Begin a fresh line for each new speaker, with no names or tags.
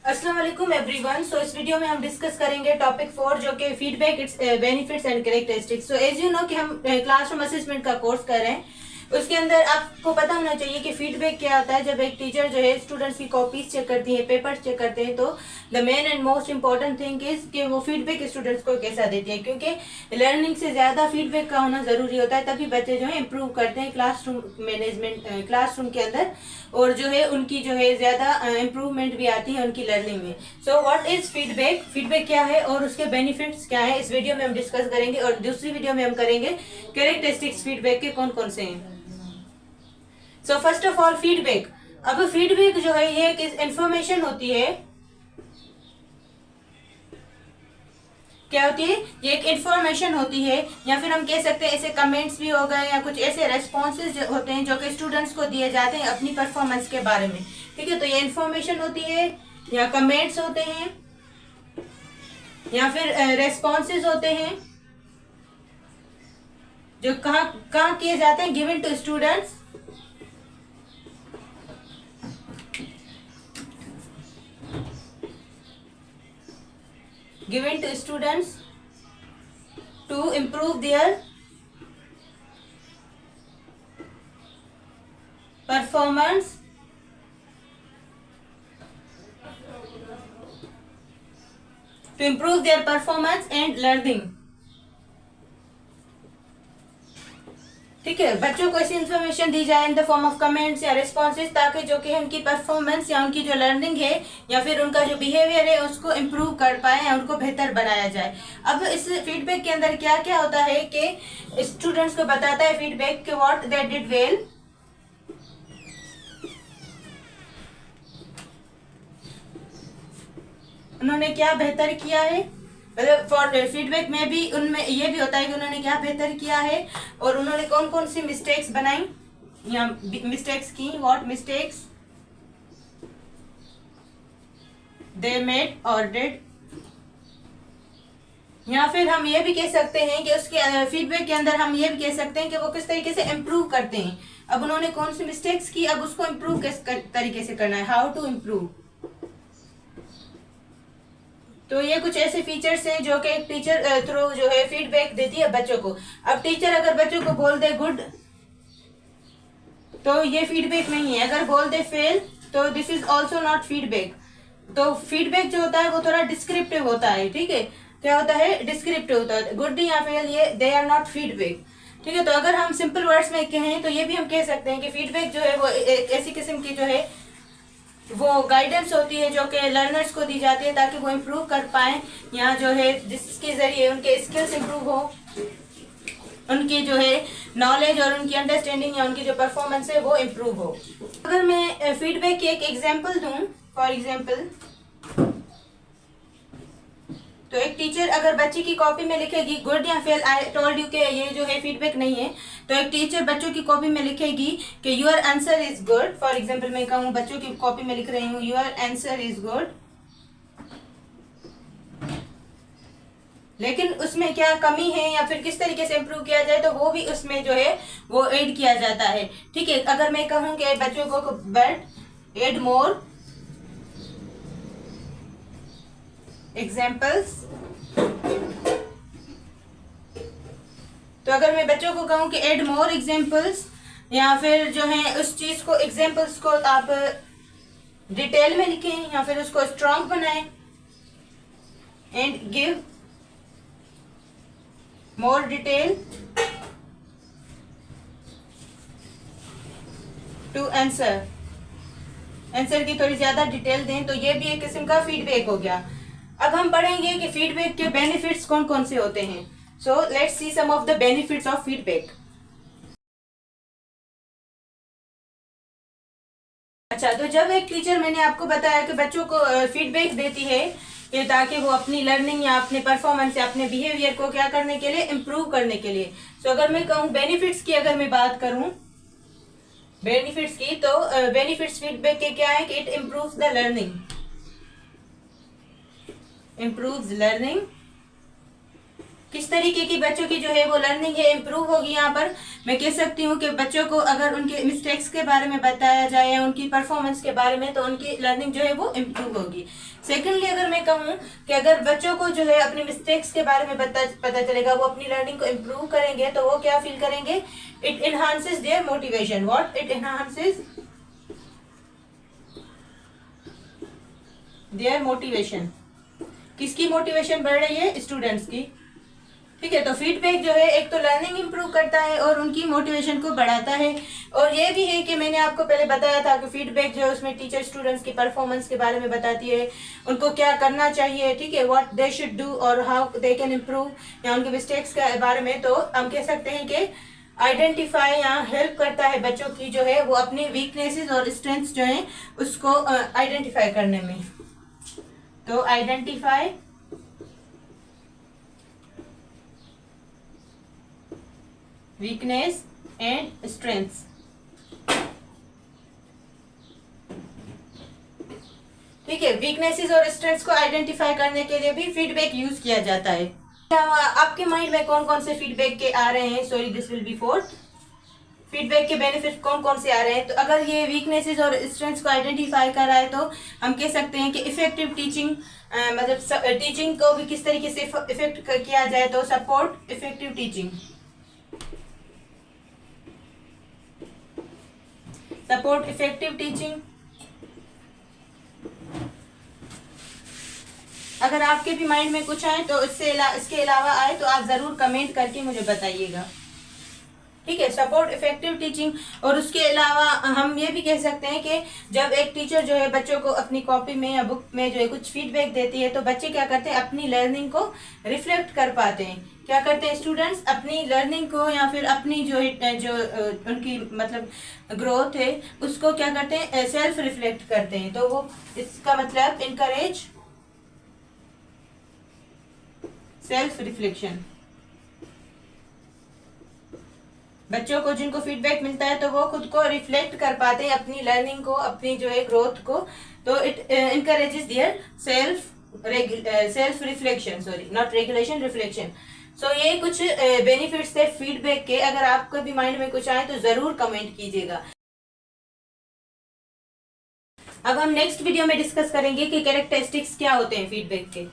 अस्सलाम वालेकुम एवरीवन। सो इस वीडियो में हम डिस्कस करेंगे टॉपिक 4 जो कि feedback, its benefits and characteristics. So as you know कि हम क्लासरूम असेसमेंट का कोर्स कर रहे हैं। उसके अंदर आपको पता होना चाहिए कि फीडबैक क्या होता है। जब एक टीचर जो है स्टूडेंट्स की कॉपीज चेक करती है, पेपर्स चेक करते हैं, तो the main and most important thing is कि वो फीडबैक स्टूडेंट्स को कैसा देती है, क्योंकि लर्निंग से ज्यादा फीडबैक का होना जरूरी होता है, तभी बच्चे जो है इंप्रूव करते हैं क्लासरूम मैनेजमेंट, क्लासरूम के अंदर, और जो है उनकी जो है ज्यादा इम्प्रूवमेंट भी आती है उनकी लर्निंग में। So what is feedback, feedback क्या है और उसके बेनिफिट्स क्या है, इस वीडियो में हम डिस्कस करेंगे। और दूसरी वीडियो में हम करेंगे कैरेक्टरिस्टिक्स फीडबैक के कौन कौन से हैं। So first of all feedback. अब फीडबैक जो है ये एक इंफॉर्मेशन होती है। क्या होती है? ये एक इंफॉर्मेशन होती है, या फिर हम कह सकते हैं ऐसे कमेंट्स भी हो गए या कुछ ऐसे रेस्पॉन्सेज होते हैं जो कि स्टूडेंट्स को दिए जाते हैं अपनी परफॉर्मेंस के बारे में। ठीक है, तो ये इंफॉर्मेशन होती है या कमेंट्स होते हैं या फिर रेस्पॉन्सेज होते हैं जो कहाँ किए जाते हैं, given to students. Given to students to improve their performance and learning। ठीक है, बच्चों को ऐसी इन्फॉर्मेशन दी जाए in the form of comments या रिस्पॉन्सेज, ताकि जो कि उनकी परफॉर्मेंस या उनकी जो लर्निंग है या फिर उनका जो बिहेवियर है उसको इम्प्रूव कर पाए या उनको बेहतर बनाया जाए। अब इस फीडबैक के अंदर क्या क्या होता है कि स्टूडेंट्स को बताता है फीडबैक कि व्हाट दे डिड वेल, उन्होंने क्या बेहतर किया है। मतलब फॉर फीडबैक में भी उनमें ये भी होता है कि उन्होंने क्या बेहतर किया है और उन्होंने कौन कौन सी मिस्टेक्स बनाई या मिस्टेक्स की, व्हाट मिस्टेक्स दे मेड और डिड। या फिर हम ये भी कह सकते हैं कि उसके फीडबैक के अंदर हम ये भी कह सकते हैं कि वो किस तरीके से इम्प्रूव करते हैं। अब उन्होंने कौन सी मिस्टेक्स की, अब उसको इम्प्रूव किस तरीके से करना है, हाउ टू इम्प्रूव। तो ये कुछ ऐसे फीचर्स हैं जो कि एक टीचर थ्रू जो है फीडबैक देती है बच्चों को। अब टीचर अगर बच्चों को बोल दे गुड तो ये फीडबैक नहीं है, अगर बोल दे फेल तो this is also not feedback. तो फीडबैक जो होता है वो थोड़ा डिस्क्रिप्टिव होता है। ठीक है, क्या होता है? डिस्क्रिप्टिव होता है। गुड या फेल ये दे आर नॉट फीडबैक। ठीक है, तो अगर हम सिंपल वर्ड्स में कहें तो ये भी हम कह सकते हैं कि फीडबैक जो है वो एक ऐसी किस्म की जो है वो गाइडेंस होती है जो कि लर्नर्स को दी जाती है ताकि वो इम्प्रूव कर पाए, या जो है जिसके जरिए उनके स्किल्स इम्प्रूव हो, उनकी जो है नॉलेज और उनकी अंडरस्टैंडिंग या उनकी जो परफॉर्मेंस है वो इम्प्रूव हो। अगर मैं फीडबैक की एक एग्जांपल दूं, फॉर एग्जांपल, तो एक टीचर अगर बच्चे की कॉपी में लिखेगी गुड या फेल, आई टोल्ड यू के ये जो है फीडबैक नहीं है, तो एक टीचर बच्चों की कॉपी में लिखेगी कि your answer is good. For example मैं कहूँ बच्चों की कॉपी में लिख रही हूँ योर आंसर इज गुड, लेकिन उसमें क्या कमी है या फिर किस तरीके से इम्प्रूव किया जाए तो वो भी उसमें जो है वो ऐड किया जाता है। ठीक है, अगर मैं कहूँ कि बच्चों को बट एड मोर एग्जाम्पल्स, तो अगर मैं बच्चों को कहूँ कि एड मोर एग्जाम्पल्स, या फिर जो है उस चीज को एग्जाम्पल्स को आप डिटेल में लिखें या फिर उसको स्ट्रॉन्ग बनाएं, and give more detail to answer, answer की थोड़ी ज्यादा डिटेल दें, तो ये भी एक किस्म का फीडबैक हो गया। अब हम पढ़ेंगे कि फीडबैक के बेनिफिट्स कौन कौन से होते हैं। So let's see some of the benefits of feedback. अच्छा, तो जब एक टीचर, मैंने आपको बताया कि बच्चों को फीडबैक देती है कि ताकि वो अपनी लर्निंग या अपने परफॉर्मेंस या अपने बिहेवियर को क्या करने के लिए, इम्प्रूव करने के लिए। सो अगर मैं कहूँ बेनिफिट्स की, अगर मैं बात करूँ बेनिफिट्स की, तो बेनिफिट्स फीडबैक के क्या है कि it improves the learning, improves learning किस तरीके की बच्चों की जो है वो लर्निंग है इम्प्रूव होगी। यहाँ पर मैं कह सकती हूँ कि बच्चों को अगर उनके मिस्टेक्स के बारे में बताया जाए या उनकी परफॉर्मेंस के बारे में, तो उनकी लर्निंग जो है वो इम्प्रूव होगी। सेकेंडली अगर मैं कहूँ कि अगर बच्चों को जो है अपनी मिस्टेक्स के बारे में पता चलेगा, वो अपनी लर्निंग को इम्प्रूव करेंगे, तो वो क्या फील करेंगे, it enhances their motivation. What it enhances their motivation. किसकी मोटिवेशन बढ़ रही है, स्टूडेंट्स की। ठीक है, तो फीडबैक जो है एक तो लर्निंग इंप्रूव करता है और उनकी मोटिवेशन को बढ़ाता है। और ये भी है कि मैंने आपको पहले बताया था कि फीडबैक जो है उसमें टीचर स्टूडेंट्स की परफॉर्मेंस के बारे में बताती है, उनको क्या करना चाहिए, ठीक है, व्हाट दे शुड डू और हाउ दे कैन इम्प्रूव, या उनके मिस्टेक्स के बारे में। तो हम कह सकते हैं कि आइडेंटिफाई या हेल्प करता है बच्चों की जो है वो अपनी वीकनेसेस और स्ट्रेंथ्स जो है उसको आइडेंटिफाई करने में। तो आइडेंटिफाई वीकनेस एंड स्ट्रेंथ्स। ठीक है, वीकनेसेस और स्ट्रेंथ्स को आइडेंटिफाई करने के लिए भी फीडबैक यूज किया जाता है। आपके माइंड में कौन कौन से फीडबैक के आ रहे हैं, sorry this will be fourth, feedback के बेनिफिट कौन कौन से आ रहे हैं। तो अगर ये वीकनेसेस और स्ट्रेंथ्स को आइडेंटिफाई कर रहा है तो हम कह सकते हैं कि इफेक्टिव टीचिंग, मतलब टीचिंग को भी किस तरीके से इफेक्ट किया जाए, तो support effective teaching, support effective teaching. अगर आपके भी माइंड में कुछ आए तो इसके अलावा आए तो आप जरूर कमेंट करके मुझे बताइएगा। ठीक है, सपोर्ट इफेक्टिव टीचिंग। और उसके अलावा हम ये भी कह सकते हैं कि जब एक टीचर जो है बच्चों को अपनी कॉपी में या बुक में जो है कुछ फीडबैक देती है, तो बच्चे क्या करते हैं, अपनी लर्निंग को रिफ्लेक्ट कर पाते हैं। क्या करते हैं स्टूडेंट्स, अपनी लर्निंग को या फिर अपनी जो उनकी मतलब ग्रोथ है उसको क्या करते हैं, सेल्फ रिफ्लेक्ट करते हैं। तो वो इसका मतलब इनकरेज सेल्फ रिफ्लेक्शन। बच्चों को जिनको फीडबैक मिलता है तो वो खुद को रिफ्लेक्ट कर पाते हैं अपनी लर्निंग को, अपनी जो है ग्रोथ को। तो it encourages their self reflection, sorry not regulation, reflection. So ये कुछ बेनिफिट्स थे फीडबैक के। अगर आपको भी माइंड में कुछ आए तो जरूर कमेंट कीजिएगा। अब हम नेक्स्ट वीडियो में डिस्कस करेंगे कि कैरेक्टरिस्टिक्स क्या होते हैं फीडबैक के।